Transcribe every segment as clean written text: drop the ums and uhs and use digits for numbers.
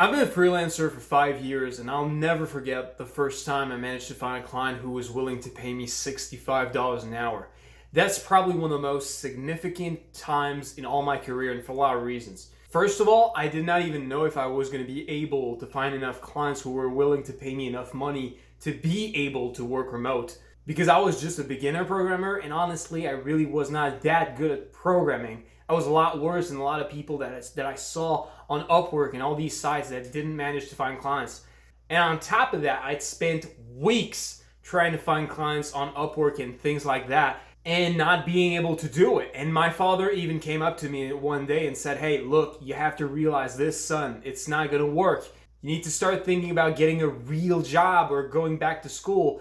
I've been a freelancer for 5 years, and I'll never forget the first time I managed to find a client who was willing to pay me $65 an hour. That's probably one of the most significant times in all my career, and for a lot of reasons. First of all, I did not even know if I was going to be able to find enough clients who were willing to pay me enough money to be able to work remote. Because I was just a beginner programmer, and honestly, I really was not that good at programming. I was a lot worse than a lot of people that I saw on Upwork and all these sites that didn't manage to find clients. And on top of that, I'd spent weeks trying to find clients on Upwork and things like that and not being able to do it. And my father even came up to me one day and said, "Hey, look, you have to realize this, son. It's not going to work. You need to start thinking about getting a real job or going back to school."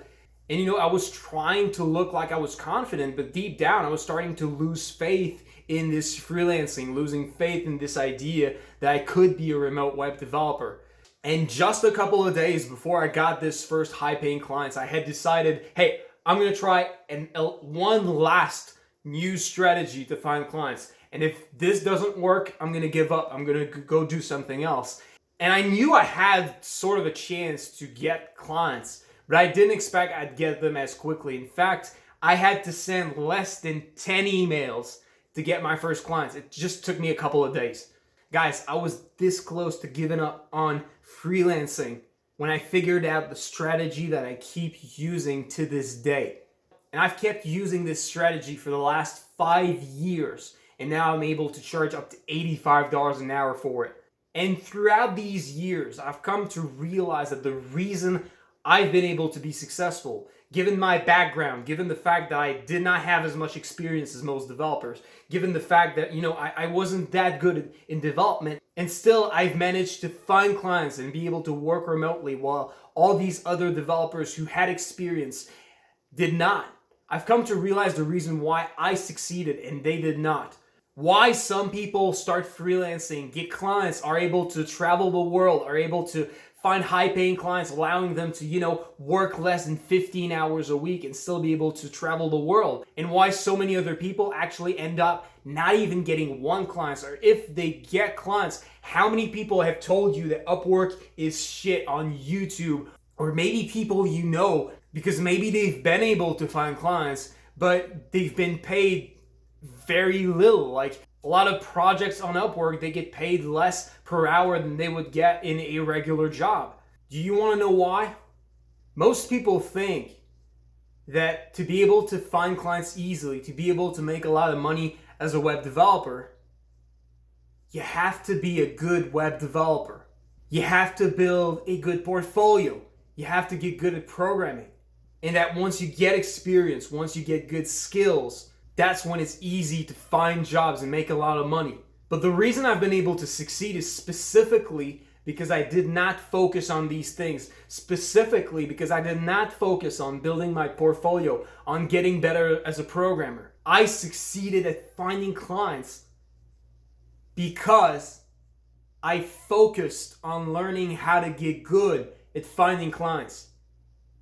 And I was trying to look like I was confident, but deep down I was starting to lose faith in this freelancing, losing faith in this idea that I could be a remote web developer. And just a couple of days before I got this first high-paying clients, I had decided, hey, I'm going to try one last new strategy to find clients. And if this doesn't work, I'm going to give up. I'm going to go do something else. And I knew I had sort of a chance to get clients, but I didn't expect I'd get them as quickly. In fact, I had to send less than 10 emails to get my first clients. It just took me a couple of days. Guys, I was this close to giving up on freelancing when I figured out the strategy that I keep using to this day. And I've kept using this strategy for the last 5 years, and now I'm able to charge up to $85 an hour for it. And throughout these years, I've come to realize that the reason I've been able to be successful, given my background, given the fact that I did not have as much experience as most developers, given the fact that, I wasn't that good in development, and still I've managed to find clients and be able to work remotely while all these other developers who had experience did not. I've come to realize the reason why I succeeded and they did not. Why some people start freelancing, get clients, are able to travel the world, are able to find high-paying clients, allowing them to, work less than 15 hours a week and still be able to travel the world. And why so many other people actually end up not even getting one client, or if they get clients, how many people have told you that Upwork is shit on YouTube? Or maybe people because maybe they've been able to find clients, but they've been paid very little. Like a lot of projects on Upwork, they get paid less per hour than they would get in a regular job. Do you want to know why? Most people think that to be able to find clients easily, to be able to make a lot of money as a web developer, you have to be a good web developer. You have to build a good portfolio. You have to get good at programming. And that once you get experience, once you get good skills, that's when it's easy to find jobs and make a lot of money. But the reason I've been able to succeed is specifically because I did not focus on these things. Specifically because I did not focus on building my portfolio, on getting better as a programmer. I succeeded at finding clients because I focused on learning how to get good at finding clients.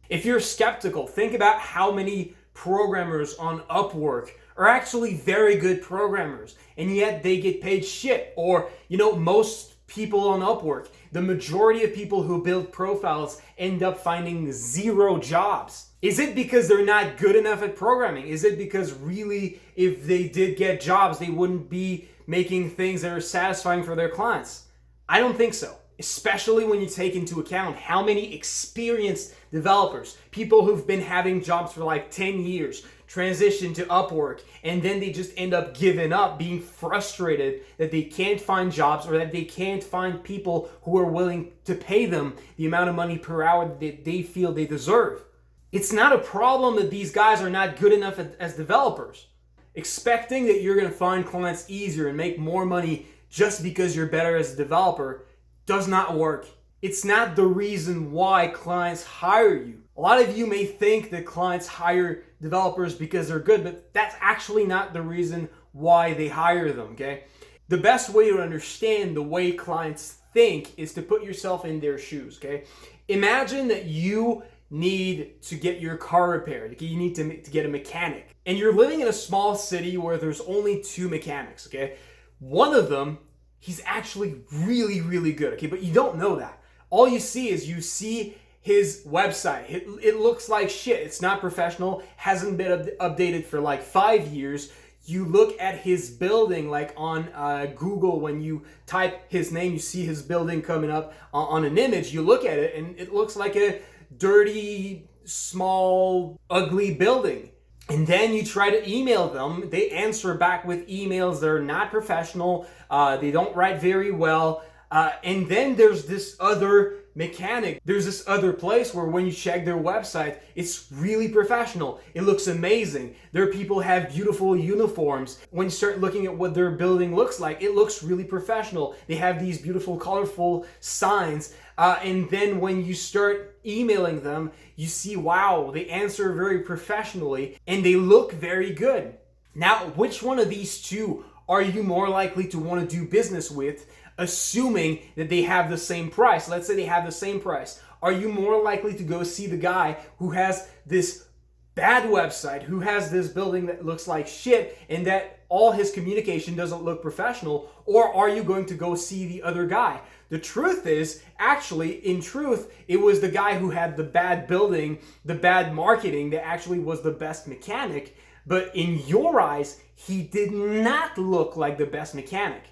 If you're skeptical, think about how many programmers on Upwork are actually very good programmers, and yet they get paid shit. Or, most people on Upwork, the majority of people who build profiles end up finding 0 jobs. Is it because they're not good enough at programming? Is it because really, if they did get jobs, they wouldn't be making things that are satisfying for their clients? I don't think so. Especially when you take into account how many experienced developers, people who've been having jobs for like 10 years, transition to Upwork, and then they just end up giving up, being frustrated that they can't find jobs or that they can't find people who are willing to pay them the amount of money per hour that they feel they deserve. It's not a problem that these guys are not good enough as developers. Expecting that you're going to find clients easier and make more money just because you're better as a developer does not work. It's not the reason why clients hire you. A lot of you may think that clients hire developers because they're good, but that's actually not the reason why they hire them, okay? The best way to understand the way clients think is to put yourself in their shoes, okay? Imagine that you need to get your car repaired, okay? You need to get a mechanic. And you're living in a small city where there's only 2 mechanics, okay? One of them he's actually really, really good, okay? But you don't know that. All you see is you see his website. It looks like shit. It's not professional, hasn't been updated for like 5 years. You look at his building, like on Google, when you type his name, you see his building coming up on an image. You look at it and it looks like a dirty, small, ugly building. And then you try to email them. They answer back with emails. They're not professional. They don't write very well. And then there's this other mechanic. There's this other place where when you check their website, it's really professional. It looks amazing. Their people have beautiful uniforms. When you start looking at what their building looks like, it looks really professional. They have these beautiful, colorful signs. And then when you start emailing them, you see, wow, they answer very professionally and they look very good. Now, which one of these two are you more likely to want to do business with, assuming that they have the same price? Let's say they have the same price. Are you more likely to go see the guy who has this bad website, who has this building that looks like shit, and that all his communication doesn't look professional? Or are you going to go see the other guy? The truth is, actually, in truth, it was the guy who had the bad building, the bad marketing, that actually was the best mechanic. But in your eyes, he did not look like the best mechanic.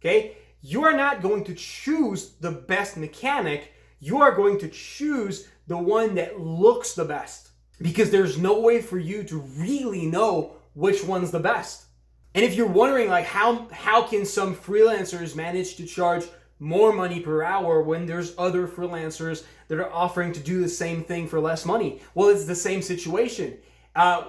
Okay? You are not going to choose the best mechanic. You are going to choose the one that looks the best, because there's no way for you to really know which one's the best. And if you're wondering, like, how can some freelancers manage to charge more money per hour when there's other freelancers that are offering to do the same thing for less money? Well, it's the same situation.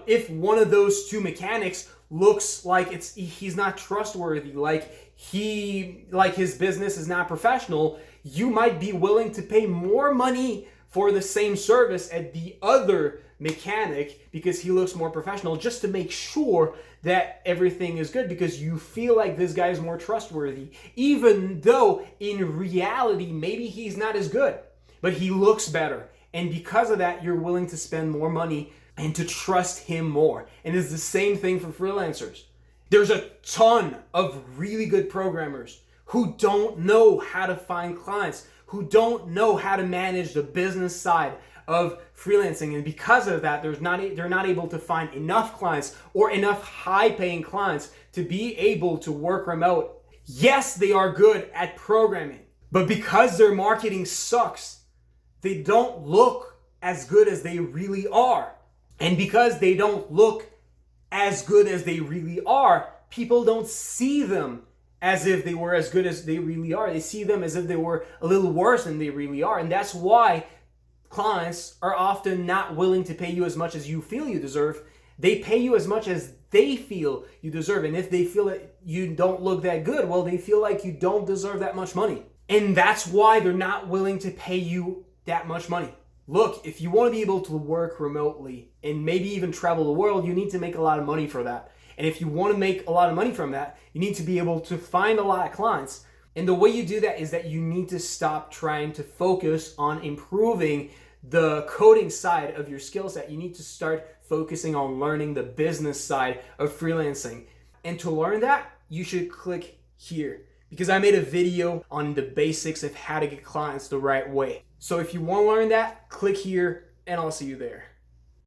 If one of those two mechanics looks like he's not trustworthy, like his business is not professional, you might be willing to pay more money for the same service at the other mechanic because he looks more professional, just to make sure that everything is good, because you feel like this guy is more trustworthy, even though in reality maybe he's not as good, but he looks better. And because of that, you're willing to spend more money and to trust him more. And it's the same thing for freelancers. There's a ton of really good programmers who don't know how to find clients, who don't know how to manage the business side of freelancing. And because of that, they're not able to find enough clients or enough high-paying clients to be able to work remote. Yes, they are good at programming, but because their marketing sucks, they don't look as good as they really are. And because they don't look as good as they really are, people don't see them as if they were as good as they really are. They see them as if they were a little worse than they really are. And that's why clients are often not willing to pay you as much as you feel you deserve. They pay you as much as they feel you deserve. And if they feel that you don't look that good, well, they feel like you don't deserve that much money. And that's why they're not willing to pay you that much money. Look, if you want to be able to work remotely and maybe even travel the world, you need to make a lot of money for that. And if you want to make a lot of money from that, you need to be able to find a lot of clients. And the way you do that is that you need to stop trying to focus on improving the coding side of your skill set. You need to start focusing on learning the business side of freelancing. And to learn that, you should click here, because I made a video on the basics of how to get clients the right way. So if you want to learn that, click here and I'll see you there.